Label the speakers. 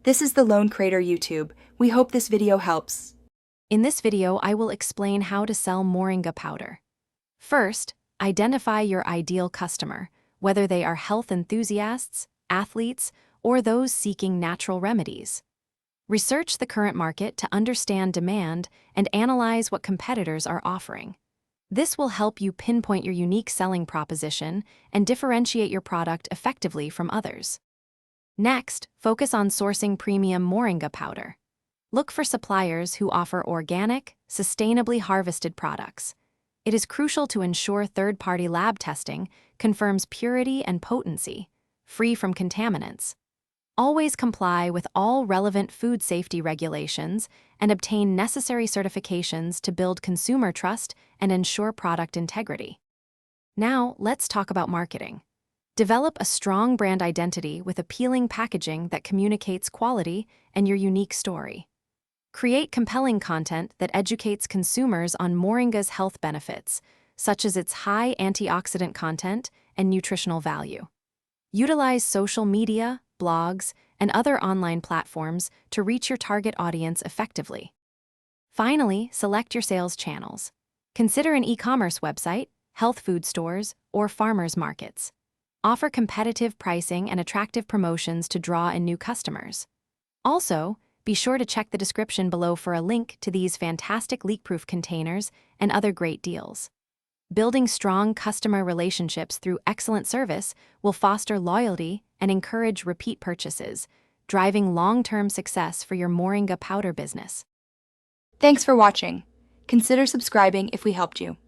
Speaker 1: This is the Lone Creator YouTube. We hope this video helps.
Speaker 2: In this video, I will explain how to sell Moringa powder. First, identify your ideal customer, whether they are health enthusiasts, athletes, or those seeking natural remedies. Research the current market to understand demand and analyze what competitors are offering. This will help you pinpoint your unique selling proposition and differentiate your product effectively from others. Next, focus on sourcing premium Moringa powder. Look for suppliers who offer organic, sustainably harvested products. It is crucial to ensure third-party lab testing confirms purity and potency, free from contaminants. Always comply with all relevant food safety regulations and obtain necessary certifications to build consumer trust and ensure product integrity. Now, let's talk about marketing. Develop a strong brand identity with appealing packaging that communicates quality and your unique story. Create compelling content that educates consumers on Moringa's health benefits, such as its high antioxidant content and nutritional value. Utilize social media, blogs, and other online platforms to reach your target audience effectively. Finally, select your sales channels. Consider an e-commerce website, health food stores, or farmers markets. Offer competitive pricing and attractive promotions to draw in new customers. Also, be sure to check the description below for a link to these fantastic leak-proof containers and other great deals. Building strong customer relationships through excellent service will foster loyalty and encourage repeat purchases, driving long-term success for your Moringa powder business.
Speaker 1: Thanks for watching. Consider subscribing if we helped you.